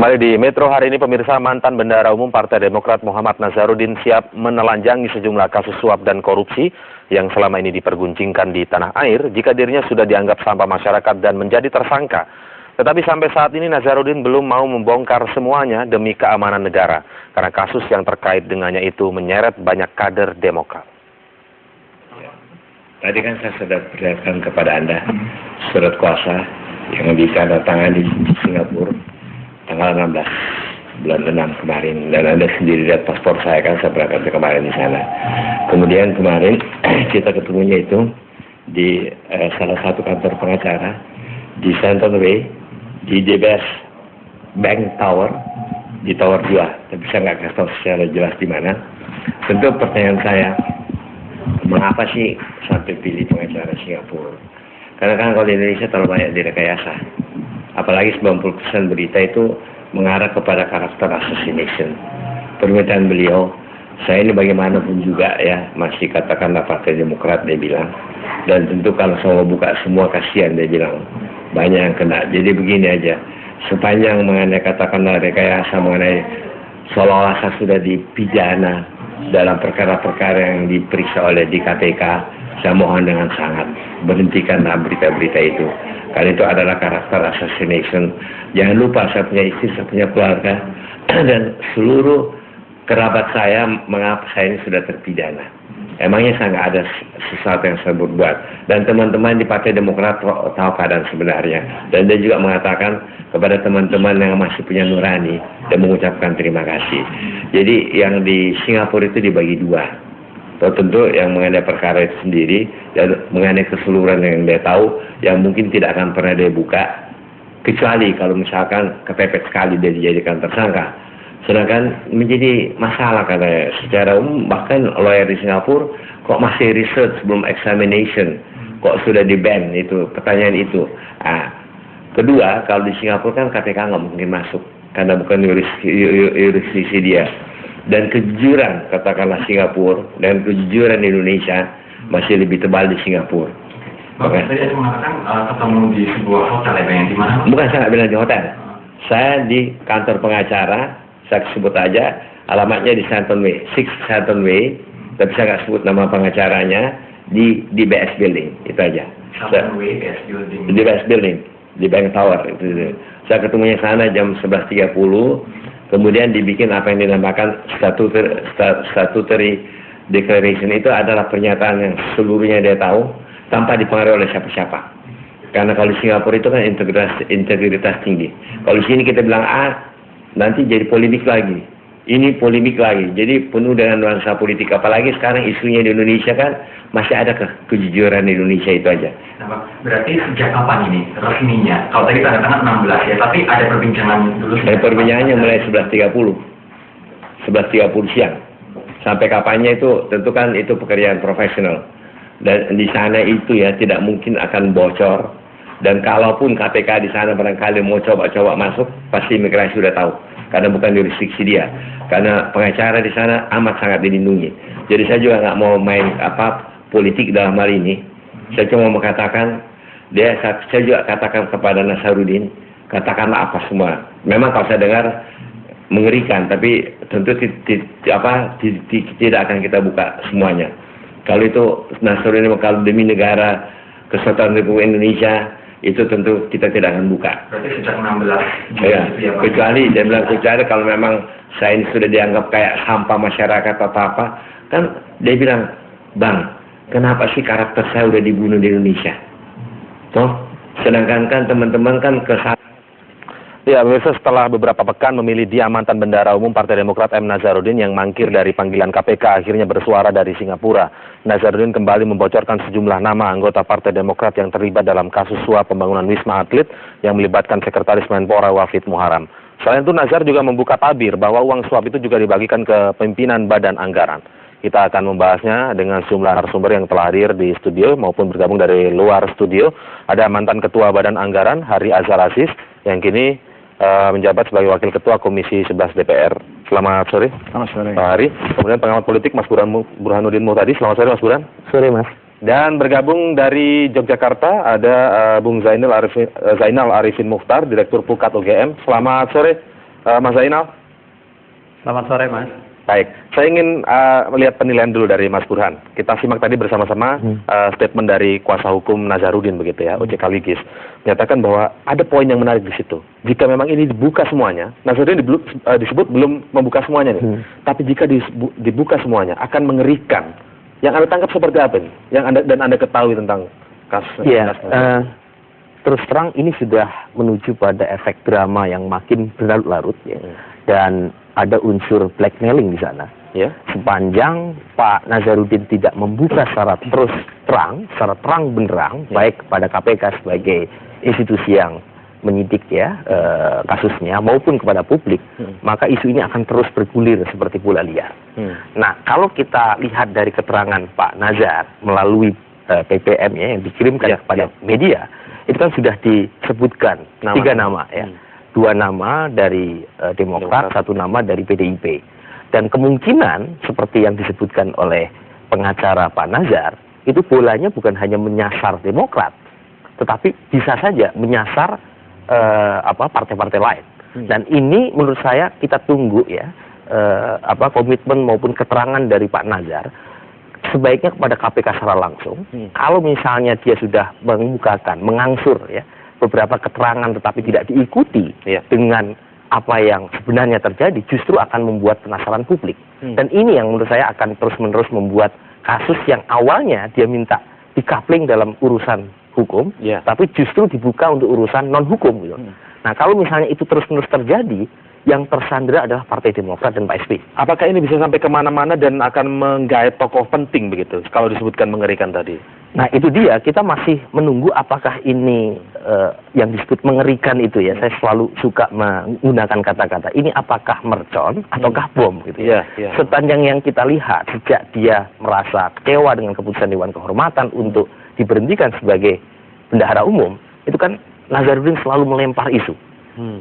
Kembali di Metro hari ini, pemirsa, mantan Bendahara Umum Partai Demokrat Muhammad Nazarudin siap menelanjangi sejumlah kasus suap dan korupsi yang selama ini diperguncingkan di tanah air jika dirinya sudah dianggap sampah masyarakat dan menjadi tersangka. Tetapi sampai saat ini Nazarudin belum mau membongkar semuanya demi keamanan negara, karena kasus yang terkait dengannya itu menyeret banyak kader Demokrat. Tadi kan saya sudah perlihatkan kepada Anda surat kuasa yang ditandatangani di Singapura tanggal 16 bulan 6 kemarin, dan Anda sendiri lihat paspor saya kan, saya berangkat kemarin di sana. Kemudian kemarin kita ketemunya itu di salah satu kantor pengacara di Shenton Way, di DBS Bank Tower, di Tower 2, tapi saya nggak kasih tahu secara jelas di mana. Tentu pertanyaan saya, mengapa sih sampai pilih pengacara Singapura? Karena kan kalau di Indonesia terlalu banyak direkayasa. Apalagi 90% berita itu mengarah kepada karakter assassination. Permintaan beliau, saya ini bagaimanapun juga ya, masih katakanlah Partai Demokrat, dia bilang. Dan tentu kalau saya mau buka semua, kasihan, dia bilang. Banyak yang kena. Jadi begini aja, sepanjang mengenai katakanlah rekayasa mengenai seolah-olah saya sudah dipidana dalam perkara-perkara yang diperiksa oleh di KPK, saya mohon dengan sangat berhentikanlah berita-berita itu. Karena itu adalah karakter assassination. Jangan lupa, saya punya istri, saya punya keluarga, dan seluruh kerabat saya, mengapa saya ini sudah terpidana. Emangnya saya nggak ada sesuatu yang saya berbuat. Dan teman-teman di Partai Demokrat tahu keadaan sebenarnya. Dan dia juga mengatakan kepada teman-teman yang masih punya nurani, dan mengucapkan terima kasih. Jadi yang di Singapura itu dibagi dua. Tentu yang mengenai perkara itu sendiri, dan mengenai keseluruhan yang dia tahu, yang mungkin tidak akan pernah dia buka, kecuali kalau misalkan kepepet sekali dia dijadikan tersangka. Sedangkan menjadi masalah karena secara umum, bahkan lawyer di Singapura kok masih research sebelum examination, kok sudah di-ban, itu pertanyaan itu. Kedua, kalau di Singapura kan KPK nggak mungkin masuk karena bukan yurisdiksi dia. Dan kejujuran katakanlah Singapura dan kejujuran Indonesia masih lebih tebal di Singapura. Bapak tadi mengatakan ketemu di sebuah hotel yang di mana? Bukan, saya nggak bilang di hotel. Saya di kantor pengacara, saya sebut aja alamatnya di Shenton Way, 6 Shenton Way, tapi saya nggak sebut nama pengacaranya, di BS Building, itu aja. Shenton Way, BS Building. Di BS Building, di Bank Tower. Itu. Saya ketemunya sana jam 11.30. Kemudian dibikin apa yang dinamakan statutory declaration. Itu adalah pernyataan yang seluruhnya dia tahu tanpa dipengaruhi oleh siapa-siapa. Karena kalau di Singapura itu kan integritas tinggi. Kalau di sini kita bilang A, nanti jadi polemik lagi. Ini polemik lagi. Jadi penuh dengan nuansa politik. Apalagi sekarang isunya di Indonesia kan masih ada kejujuran di Indonesia, itu aja. Nah, Pak, berarti sejak kapan ini resminya? Kalau tadi tanda tangan 16 ya, tapi ada perbincangan dulu. Perbincangannya mulai 11.30 siang. Sampai kapannya itu tentu kan itu pekerjaan profesional. Dan di sana itu ya tidak mungkin akan bocor. Dan kalaupun KPK di sana barangkali mau coba-coba masuk, pasti imigrasi sudah tahu. Karena bukan jurisdiksi dia. Karena pengacara di sana amat sangat dilindungi. Jadi saya juga nggak mau main politik dalam hal ini. Saya cuma mau katakan, saya juga katakan kepada Nazarudin, katakanlah apa semua. Memang kalau saya dengar mengerikan, tapi tentu tidak akan kita buka semuanya. Kalau itu Nazarudin, kalau demi negara Kesatuan Republik Indonesia, itu tentu kita tidak akan buka. Berarti sejak 16 ya, kecuali dia bilang kecuali kalau memang saya ini sudah dianggap kayak sampah masyarakat atau apa, kan dia bilang, Bang, kenapa sih karakter saya udah dibunuh di Indonesia? Toh, sedangkan kan teman-teman kan Ya, pemirsa, setelah beberapa pekan memilih dia mantan Bendahara Umum Partai Demokrat M. Nazarudin yang mangkir dari panggilan KPK akhirnya bersuara dari Singapura. Nazarudin kembali membocorkan sejumlah nama anggota Partai Demokrat yang terlibat dalam kasus suap pembangunan Wisma Atlet yang melibatkan Sekretaris Menpora Wafid Muharam. Selain itu, Nazar juga membuka tabir bahwa uang suap itu juga dibagikan ke pimpinan Badan Anggaran. Kita akan membahasnya dengan sejumlah narasumber yang telah hadir di studio maupun bergabung dari luar studio. Ada mantan Ketua Badan Anggaran, Hari Azhar Aziz, yang kini menjabat sebagai Wakil Ketua Komisi 11 DPR. Selamat sore. Selamat sore. Pak Hari. Kemudian pengamat politik Mas Burhanuddin Muhtadi. Selamat sore Mas Burhan. Sore Mas. Dan bergabung dari Yogyakarta ada Bung Zainal Arifin Mukhtar, Direktur Pukat UGM. Selamat sore Mas Zainal. Selamat sore, Mas. Baik, saya ingin melihat penilaian dulu dari Mas Burhan. Kita simak tadi bersama-sama statement dari kuasa hukum Nazarudin begitu ya, OJK Ligis, menyatakan bahwa ada poin yang menarik di situ. Jika memang ini dibuka semuanya, Nazarudin disebut belum membuka semuanya nih, tapi jika dibuka semuanya akan mengerikan. Yang Anda tangkap seperti apa nih? Yang Anda ketahui tentang kasus? Iya, terus terang ini sudah menuju pada efek drama yang makin berlarut-larut ya. Dan ada unsur blackmailing di sana. Ya. Sepanjang Pak Nazarudin tidak membuka secara terang benderang, baik kepada KPK sebagai institusi yang menyidik ya kasusnya maupun kepada publik, maka isu ini akan terus bergulir seperti bola liar. Nah, kalau kita lihat dari keterangan Pak Nazar melalui PPM ya yang dikirimkan kepada media, itu kan sudah disebutkan 3 nama ya. 2 nama dari Demokrat, 1 nama dari PDIP. Dan kemungkinan seperti yang disebutkan oleh pengacara Pak Nazar, itu bolanya bukan hanya menyasar Demokrat, tetapi bisa saja menyasar partai-partai lain. Dan ini menurut saya kita tunggu ya komitmen maupun keterangan dari Pak Nazar sebaiknya kepada KPK secara langsung. Kalau misalnya dia sudah mengemukakan, mengangsur ya beberapa keterangan tetapi tidak diikuti dengan apa yang sebenarnya terjadi, justru akan membuat penasaran publik. Dan ini yang menurut saya akan terus-menerus membuat kasus yang awalnya dia minta dikapling dalam urusan hukum, tapi justru dibuka untuk urusan non-hukum gitu. Nah, kalau misalnya itu terus-menerus terjadi, yang tersandra adalah Partai Demokrat dan Pak SBY. Apakah ini bisa sampai kemana-mana dan akan menggait tokoh penting begitu, kalau disebutkan mengerikan tadi? Nah, itu dia, kita masih menunggu apakah ini yang disebut mengerikan itu ya, saya selalu suka menggunakan kata-kata, ini apakah mercon ataukah bom gitu ya. Sepanjang yang kita lihat, sejak dia merasa kecewa dengan keputusan Dewan Kehormatan untuk diberhentikan sebagai bendahara umum, itu kan Nazarudin selalu melempar isu.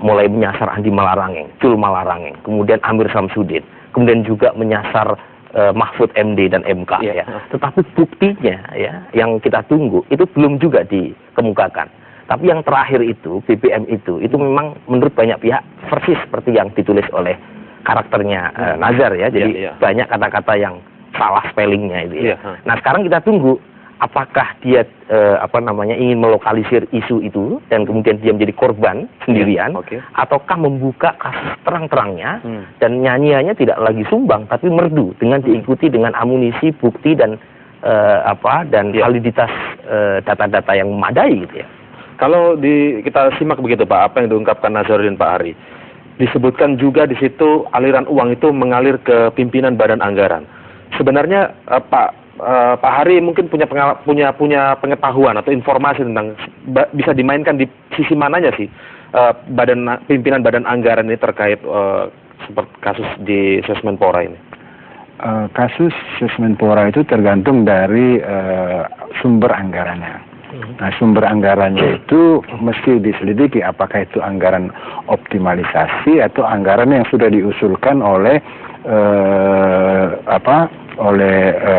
Mulai menyasar Andi Malarangeng, Cul Malarangeng, kemudian Amir Samsudin, kemudian juga menyasar Mahfud MD dan MK ya. Tetapi buktinya ya yang kita tunggu itu belum juga dikemukakan. Tapi yang terakhir itu BBM itu memang menurut banyak pihak persis seperti yang ditulis oleh karakternya Nazar ya. Jadi banyak kata-kata yang salah spellingnya itu ya. Nah, sekarang kita tunggu apakah dia ingin melokalisir isu itu dan kemudian dia menjadi korban sendirian, ataukah membuka kasus terang-terangnya dan nyanyiannya tidak lagi sumbang tapi merdu dengan diikuti dengan amunisi, bukti dan validitas data-data yang memadai gitu ya. Kalau kita simak begitu Pak, apa yang diungkapkan Nazarudin Pak Hari, disebutkan juga di situ aliran uang itu mengalir ke pimpinan Badan Anggaran. Sebenarnya Pak Hari mungkin punya pengetahuan atau informasi tentang bisa dimainkan di sisi mananya sih pimpinan Badan Anggaran ini terkait seperti kasus di Sesmenpora ini. Kasus Sesmenpora itu tergantung dari sumber anggarannya. Nah, sumber anggarannya itu mesti diselidiki apakah itu anggaran optimalisasi atau anggaran yang sudah diusulkan oleh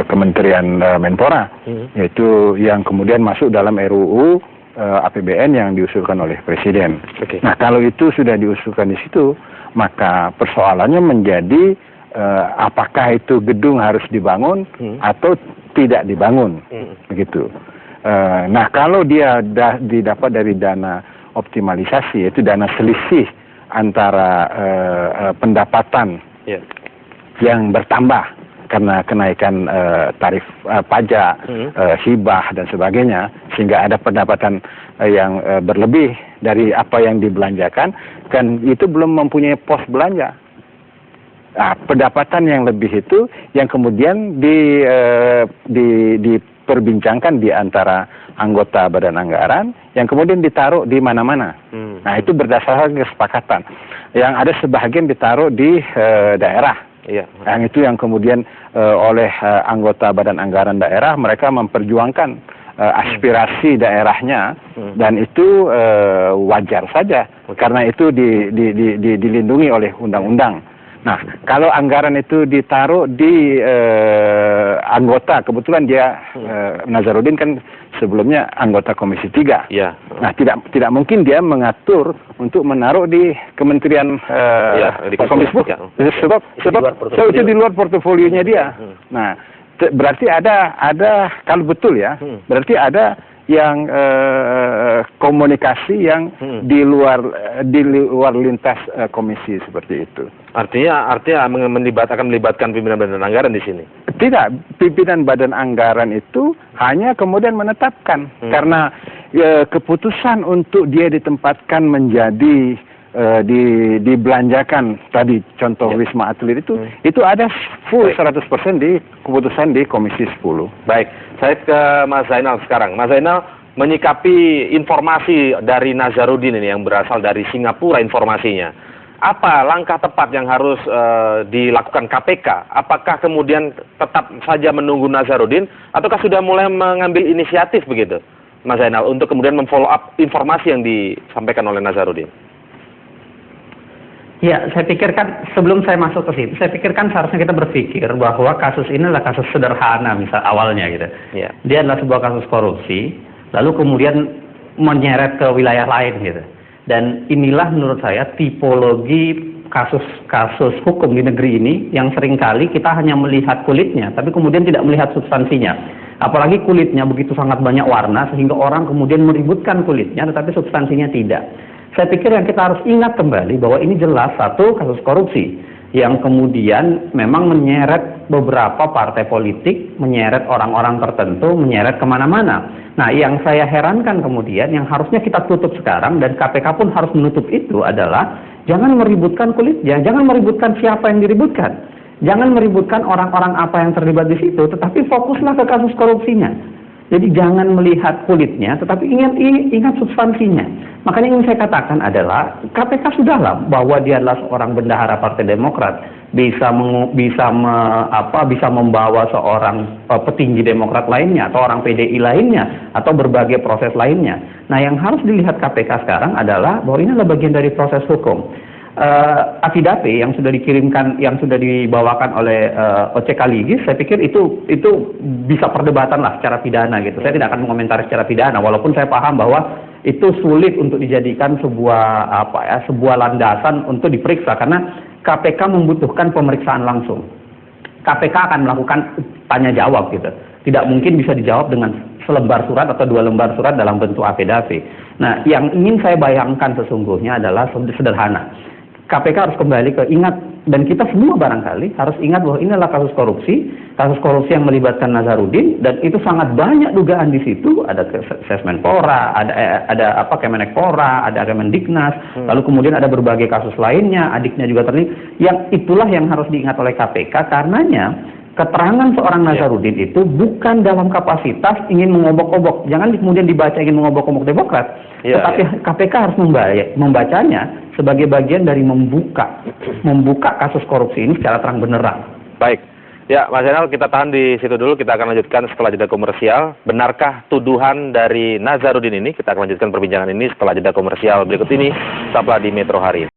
Kementerian Menpora, yaitu yang kemudian masuk dalam RUU APBN yang diusulkan oleh Presiden. Nah, kalau itu sudah diusulkan di situ, maka persoalannya menjadi apakah itu gedung harus dibangun atau tidak dibangun, begitu. Nah, kalau dia didapat dari dana optimalisasi, yaitu dana selisih antara pendapatan yang bertambah karena kenaikan tarif pajak, hibah dan sebagainya, sehingga ada pendapatan yang berlebih dari apa yang dibelanjakan, kan itu belum mempunyai pos belanja. Nah, pendapatan yang lebih itu yang kemudian diperbincangkan di antara anggota Badan Anggaran, yang kemudian ditaruh di mana-mana. Nah, itu berdasarkan kesepakatan. Yang ada sebagian ditaruh di daerah. Yang itu yang kemudian oleh anggota Badan Anggaran daerah, mereka memperjuangkan aspirasi daerahnya, dan itu wajar saja karena itu dilindungi oleh undang-undang. Nah, kalau anggaran itu ditaruh di anggota, kebetulan dia Nazarudin kan sebelumnya anggota Komisi 3. Iya. Nah, tidak mungkin dia mengatur untuk menaruh di Kementerian di Komisi 10. ya. Sebab itu di luar portofolionya dia. Nah, berarti ada kalau betul ya, berarti ada yang komunikasi yang di luar lintas komisi seperti itu. Artinya akan melibatkan pimpinan badan anggaran di sini. Tidak, pimpinan badan anggaran itu hanya kemudian menetapkan karena keputusan untuk dia ditempatkan menjadi dibelanjakan tadi contoh Wisma Atlet itu ada full 100% di keputusan di Komisi 10. Baik, saya ke Mas Zainal sekarang. Mas Zainal, menyikapi informasi dari Nazarudin ini yang berasal dari Singapura informasinya, apa langkah tepat yang harus dilakukan KPK? Apakah kemudian tetap saja menunggu Nazarudin ataukah sudah mulai mengambil inisiatif begitu, Mas Zainal, untuk kemudian memfollow up informasi yang disampaikan oleh Nazarudin? Ya, saya pikirkan sebelum saya masuk ke situ, saya pikirkan seharusnya kita berpikir bahwa kasus ini adalah kasus sederhana misal awalnya gitu. Ya. Dia adalah sebuah kasus korupsi, lalu kemudian menyeret ke wilayah lain gitu. Dan inilah menurut saya tipologi kasus-kasus hukum di negeri ini yang seringkali kita hanya melihat kulitnya, tapi kemudian tidak melihat substansinya. Apalagi kulitnya begitu sangat banyak warna sehingga orang kemudian meributkan kulitnya, tetapi substansinya tidak. Saya pikir yang kita harus ingat kembali bahwa ini jelas satu kasus korupsi yang kemudian memang menyeret beberapa partai politik, menyeret orang-orang tertentu, menyeret kemana-mana. Nah, yang saya herankan kemudian, yang harusnya kita tutup sekarang, dan KPK pun harus menutup itu adalah, jangan meributkan kulitnya, jangan meributkan siapa yang diributkan. Jangan meributkan orang-orang apa yang terlibat di situ, tetapi fokuslah ke kasus korupsinya. Jadi jangan melihat kulitnya, tetapi ingat substansinya. Makanya yang saya katakan adalah KPK sudahlah bahwa dia adalah seorang bendahara Partai Demokrat, bisa membawa seorang petinggi Demokrat lainnya atau orang PDI lainnya atau berbagai proses lainnya. Nah, yang harus dilihat KPK sekarang adalah bahwa ini adalah bagian dari proses hukum. Afidape yang sudah dikirimkan, yang sudah dibawakan oleh OCK Ligis, saya pikir itu bisa perdebatan lah secara pidana gitu. Saya tidak akan mengomentari secara pidana, walaupun saya paham bahwa itu sulit untuk dijadikan sebuah landasan untuk diperiksa karena KPK membutuhkan pemeriksaan langsung. KPK akan melakukan tanya jawab gitu. Tidak mungkin bisa dijawab dengan selembar surat atau 2 lembar surat dalam bentuk afidape. Nah, yang ingin saya bayangkan sesungguhnya adalah sederhana. KPK harus kembali ke ingat, dan kita semua barangkali harus ingat bahwa ini adalah kasus korupsi yang melibatkan Nazarudin, dan itu sangat banyak dugaan di situ. Ada Sesmenpora, ada Kemenekpora, ada Kemendiknas, lalu kemudian ada berbagai kasus lainnya, adiknya juga terlibat. Yang itulah yang harus diingat oleh KPK, karenanya keterangan seorang Nazarudin itu bukan dalam kapasitas ingin mengobok-obok. Jangan kemudian dibaca ingin mengobok-obok Demokrat. Tetapi KPK harus membacanya sebagai bagian dari membuka kasus korupsi ini secara terang benderang. Baik. Ya, Mas Zainal, kita tahan di situ dulu. Kita akan lanjutkan setelah jeda komersial. Benarkah tuduhan dari Nazarudin ini? Kita akan lanjutkan perbincangan ini setelah jeda komersial berikut ini. Tetaplah di Metro Hari ini.